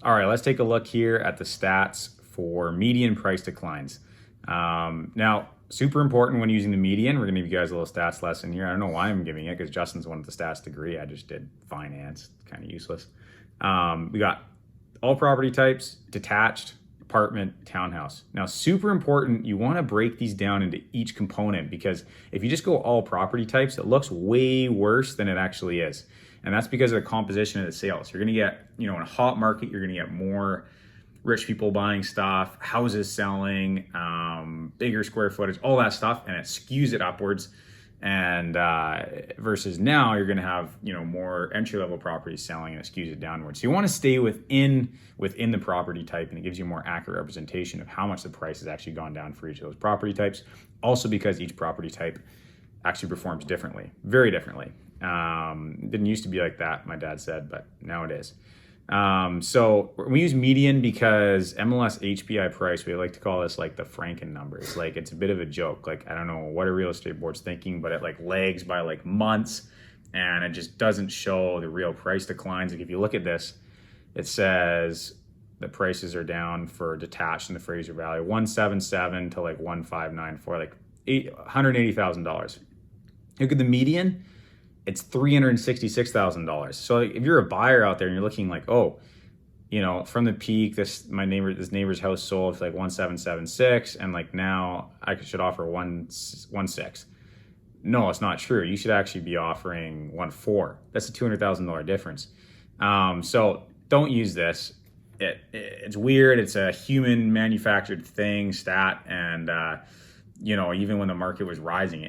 All right, let's take a look here at the stats for median price declines. Now, super important when using the median. We're going to give you guys a little stats lesson here. I don't know why I'm giving it because Justin's one with the stats degree. I just did finance. Kind of useless. We got all property types, detached, apartment, townhouse. Now, super important, you want to break these down into each component because if you just go all property types, it looks way worse than it actually is. And that's because of the composition of the sales. You're going to get, in a hot market, you're going to get more rich people buying stuff, houses selling, bigger square footage, all that stuff, and it skews it upwards. And versus now, you're going to have more entry-level properties selling, and it skews it downwards. So you want to stay within the property type, and it gives you a more accurate representation of how much the price has actually gone down for each of those property types. Also, because each property type actually performs differently, very differently. It didn't used to be like that, my dad said, but now it is. So we use median because MLS HPI price, we like to call this like the Franken numbers. Like it's a bit of a joke. Like, I don't know what a real estate board's thinking, but it like lags by like months and it just doesn't show the real price declines. Like if you look at this, it says the prices are down for detached in the Fraser Valley, 177 to like 1594, like $180,000. Look at the median. It's $366,000. So if you're a buyer out there and you're looking like, from the peak, this neighbor's house sold for like 1,776, and like now I should offer 1.6. No, it's not true. You should actually be offering 1.4. That's a $200,000 difference. So don't use this. It's weird. It's a human manufactured stat, and even when the market was rising,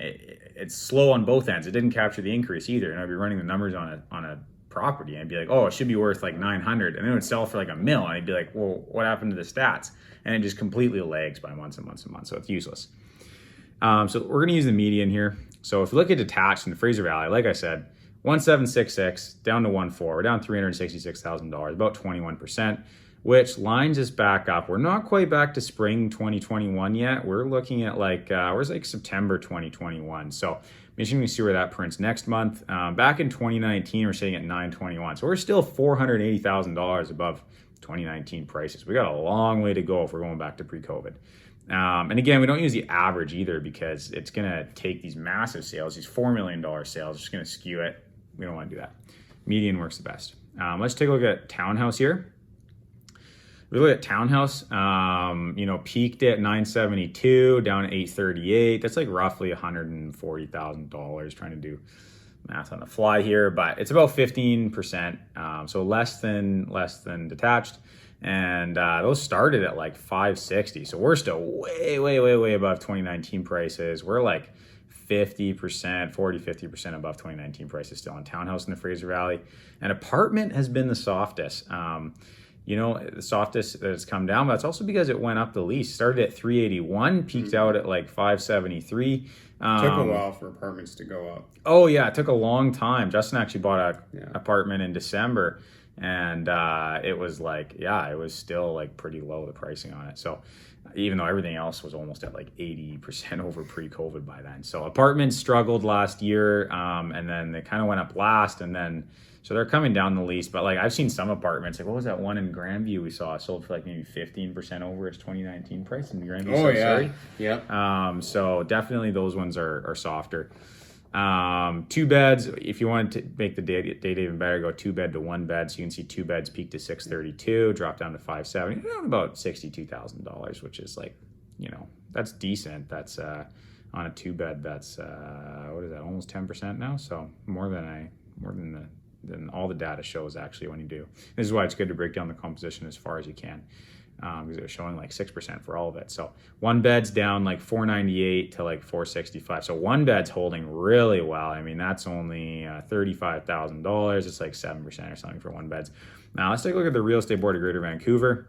it's slow on both ends. It didn't capture the increase either. And I'd be running the numbers on a property and I'd be like, it should be worth like 900, and then it would sell for like $1 million. And I'd be like, well, what happened to the stats? And it just completely lags by months and months and months. So it's useless. So we're going to use the median here. So if you look at detached in the Fraser Valley, like I said, 1,766 down to 1.4, we're down $366,000, about 21%. Which lines us back up. We're not quite back to spring 2021 yet. We're looking at where's like September 2021. So make sure we see where that prints next month. Back in 2019, we're sitting at 921. So we're still $480,000 above 2019 prices. We got a long way to go if we're going back to pre-COVID. And again, we don't use the average either because it's going to take these massive sales, these $4 million sales, just going to skew it. We don't want to do that. Median works the best. Let's take a look at Townhouse here. We look at Townhouse, peaked at 972, down to 838. That's like roughly $140,000. Trying to do math on the fly here, but it's about 15%, so less than detached. And those started at like 560. So we're still way, way, way, way above 2019 prices. We're like 50% above 2019 prices still on Townhouse in the Fraser Valley. And apartment has been the softest. The softest that it's come down, but it's also because it went up the least. Started at 381, peaked out at like 573. Took a while for apartments to go up. Oh yeah, it took a long time. Justin actually bought an apartment in December, and it was still like pretty low, the pricing on it. So even though everything else was almost at like 80% over pre-COVID by then. So apartments struggled last year, and then they kind of went up last, and then so they're coming down the least. But like I've seen some apartments, like what was that one in Grandview we saw sold for like maybe 15% over its 2019 price in Grandview. Oh yeah, yeah. So definitely those ones are softer. 2 beds. If you want to make the data even better, go 2 bed to 1 bed. So you can see 2 beds peaked to 632, dropped down to 570, about $62,000, which is like, that's decent. That's on a 2 bed. That's what is that? Almost 10% now. So more than all the data shows actually when you do. This is why it's good to break down the composition as far as you can. Because they're showing like 6% for all of it. So 1 bed's down like 498 to like 465. So 1 bed's holding really well. I mean, that's only $35,000. It's like 7% or something for 1 beds. Now let's take a look at the real estate board of Greater Vancouver.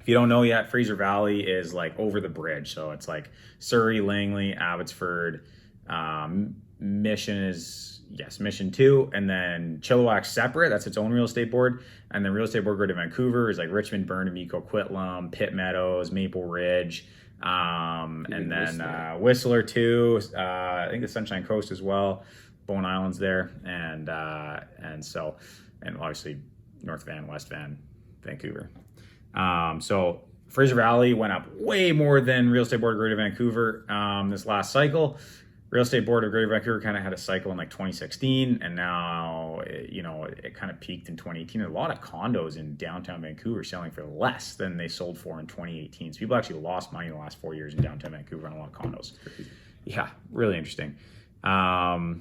If you don't know yet, Fraser Valley is like over the bridge. So it's like Surrey, Langley, Abbotsford, Mission 2, and then Chilliwack separate. That's its own real estate board. And then real estate board Greater Vancouver is like Richmond, Burnaby, Coquitlam, Pitt Meadows, Maple Ridge, and then Whistler too. I think the Sunshine Coast as well. Bowen Island's there, and obviously North Van, West Van, Vancouver. So Fraser Valley went up way more than Real Estate Board of Greater Vancouver this last cycle. Real Estate Board of Greater Vancouver kind of had a cycle in like 2016, and now it kind of peaked in 2018. A lot of condos in downtown Vancouver selling for less than they sold for in 2018. So people actually lost money in the last 4 years in downtown Vancouver on a lot of condos. Yeah, really interesting. So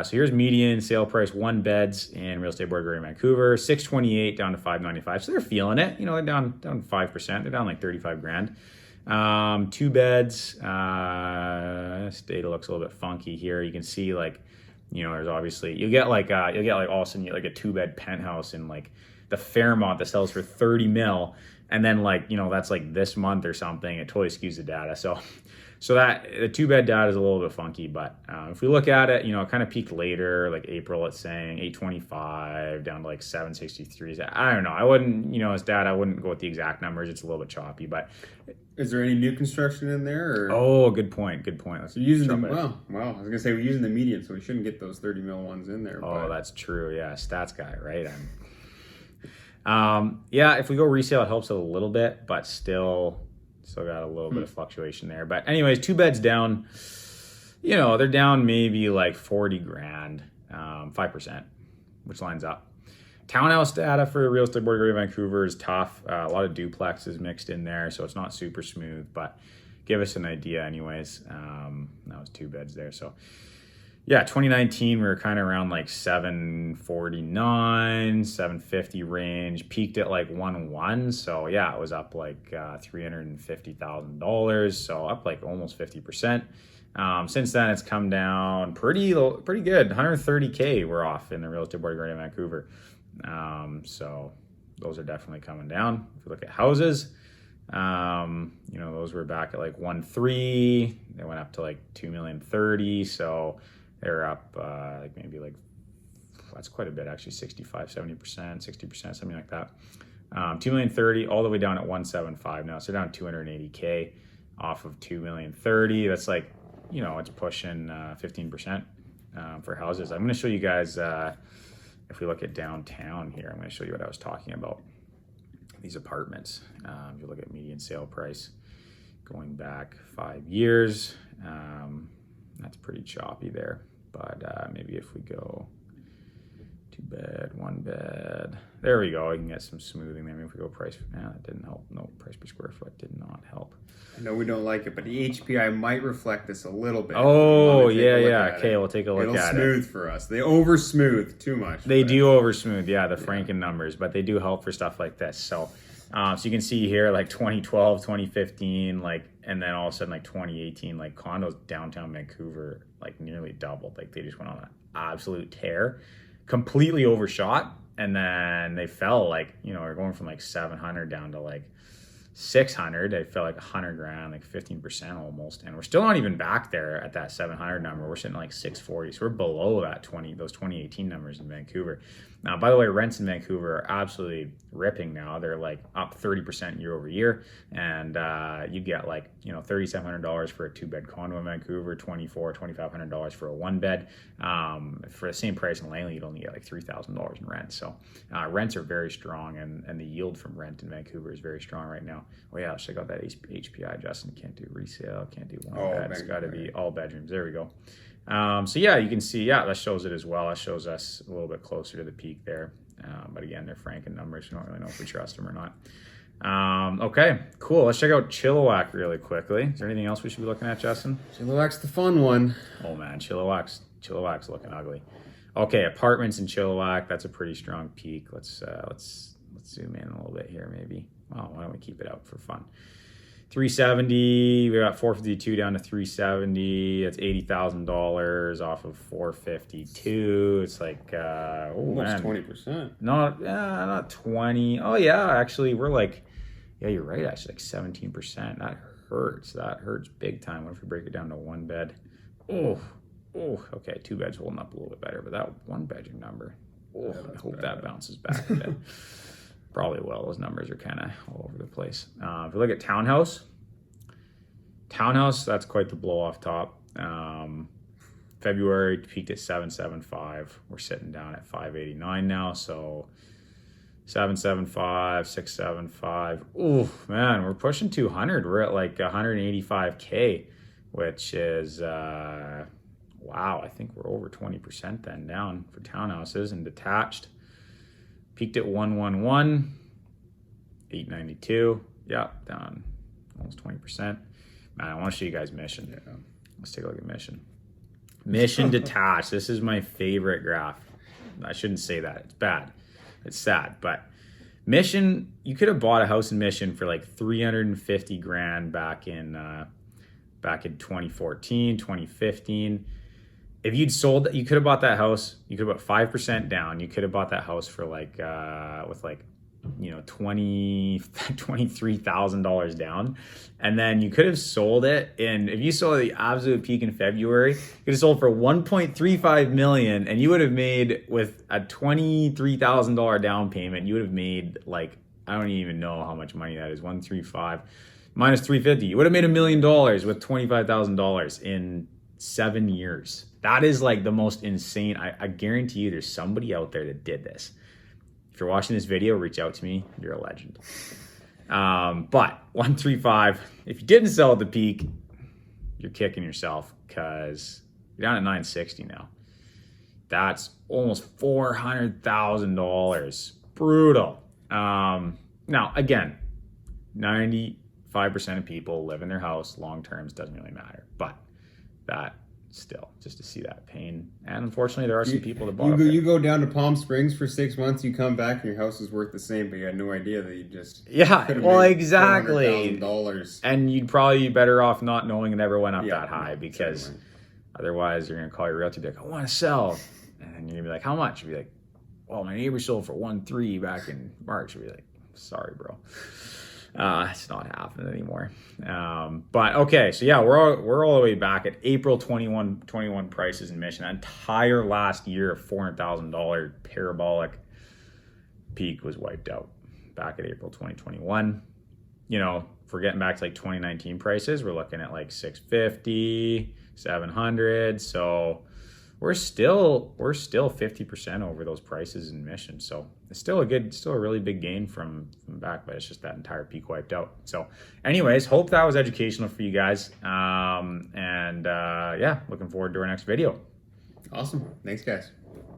here's median sale price, 1 beds in Real Estate Board of Greater Vancouver, 628 down to 595. So they're feeling it. They're down 5%. They're down like 35 grand. 2 beds. This data looks a little bit funky here. You can see there's obviously you'll get all of a sudden you get like a 2-bed penthouse in like the Fairmont that sells for 30 mil, and then that's like this month or something. It totally skews the data. So that the 2-bed data is a little bit funky, but if we look at it, it kind of peaked later, like April. It's saying 825 down to like 763. I don't know. I wouldn't, as data, I wouldn't go with the exact numbers. It's a little bit choppy, but. Is there any new construction in there? Or? Oh, good point. Let's using the well, I was gonna say we're using the median, so we shouldn't get those 30 mil ones in there. Oh, that's true. Yeah, stats guy, right? If we go resale, it helps a little bit, but still got a little bit of fluctuation there. But anyways, 2 beds down. They're down maybe like 40 grand, 5%, which lines up. Townhouse data for Real Estate Board of Greater Vancouver is tough. A lot of duplexes mixed in there, so it's not super smooth, but give us an idea anyways. That was 2 beds there. So yeah, 2019, we were kind of around like 749, 750 range, peaked at like 1.1. So yeah, it was up like $350,000. So up like almost 50%. Since then, it's come down pretty good. 130K we're off in the Real Estate Board of Greater Vancouver. So those are definitely coming down. If you look at houses, those were back at like 1.3. They went up to like 2,030,000. So they're up that's quite a bit actually, 65, 70%, 60%, something like that. 2,030,000 all the way down at 175 now. So down 280K off of 2,030,000. That's like, it's pushing 15% for houses. I'm going to show you guys. If we look at downtown here, I'm going to show you what I was talking about. These apartments. If you look at median sale price going back 5 years, that's pretty choppy there. But maybe if we go 2 bed, 1 bed, there we go. I can get some smoothing there. Maybe if we go price, that didn't help. No, price per square foot did not help. I know we don't like it, but the HPI might reflect this a little bit. Oh, yeah. Okay, we'll take a look at it. It'll smooth for us. They over smooth too much. They do over smooth, the Franken numbers, but they do help for stuff like this. So you can see here like 2012, 2015, and then all of a sudden like 2018, like condos downtown Vancouver like nearly doubled. Like they just went on an absolute tear, completely overshot, and then they fell we're going from like 700 down to like 600. They fell like 100 grand, like 15% almost, and we're still not even back there at that 700 number. We're sitting at like 640, so we're below those 2018 numbers in Vancouver. Now, by the way, rents in Vancouver are absolutely ripping now. They're like up 30% year over year, and you get like $3,700 for a 2-bed condo in Vancouver, $2,500 for a 1-bed. For the same price in Langley, you'd only get like $3,000 in rent. So rents are very strong, and the yield from rent in Vancouver is very strong right now. Oh yeah, let's check out that HPI. Justin, can't do resale, can't do 1 bed. It's got to be all bedrooms. There we go. So yeah, you can see, that shows it as well. That shows us a little bit closer to the peak there. But again, they're Franken numbers. You don't really know if we trust them or not. Okay, cool. Let's check out Chilliwack really quickly. Is there anything else we should be looking at, Justin? Chilliwack's the fun one. Oh man, Chilliwack's looking ugly. Okay, apartments in Chilliwack. That's a pretty strong peak. Let's zoom in a little bit here, maybe. Well, why don't we keep it out for fun? 370, we got 452 down to 370. That's $80,000 off of 452. It's like almost 20%. Not 20. Oh yeah, actually we're like, you're right. Actually, like 17%. That hurts. Big time. What if we break it down to 1 bed? Oh, okay. 2 beds holding up a little bit better, but that 1 bedroom number. I hope that bounces back a bit. Probably will. Those numbers are kind of all over the place. If we look at Townhouse, that's quite the blow off top. February peaked at 775. We're sitting down at 589 now, so 775, 675. Ooh, man, we're pushing 200. We're at like 185K, which is, wow, I think we're over 20% then down for townhouses and detached. Peaked at 111, 892. Yeah, down almost 20%. Man, I want to show you guys Mission. Yeah. Let's take a look at Mission. Mission detached. This is my favorite graph. I shouldn't say that. It's bad. It's sad, but Mission, you could have bought a house in Mission for like 350 grand back in 2014, 2015. If you'd sold, you could have bought that house. You could have bought 5% down. You could have bought that house for like with like, you know, $23,000 down, and then you could have sold it. And if you sold at the absolute peak in February, you could have sold for 1.35 million, and you would have made, with a $23,000 down payment, you would have made like, I don't even know how much money that is. 135 minus 350. You would have made $1 million with $25,000 in 7 years. That is like the most insane. I guarantee you, there's somebody out there that did this. If you're watching this video, reach out to me. You're a legend. But 135, if you didn't sell at the peak, you're kicking yourself, because you're down at 960 now. That's almost $400,000. Brutal. Now, again, 95% of people live in their house long terms, doesn't really matter. But that, still, just to see that pain. And unfortunately, there are some people that bought you go down to Palm Springs for 6 months, you come back and your house is worth the same, but you had no idea that you just exactly $400,000. And you'd probably be better off not knowing it ever went up that high, because otherwise you're gonna call your realtor and be like, I want to sell, and then you're gonna be like, how much? You'll be like, well, my neighbor sold for 1.3 back in March. You'll be like, sorry, bro. It's not happening anymore. But okay, so yeah, we're all the way back at April 21 prices in Mission. That entire last year of $400,000 parabolic peak was wiped out back at April 2021. You know, if we're getting back to like 2019 prices, we're looking at like 650, 700. So we're still 50% over those prices in Mission. So it's still a really big gain from back, but it's just that entire peak wiped out. So anyways, hope that was educational for you guys. Yeah, looking forward to our next video. Awesome. Thanks, guys.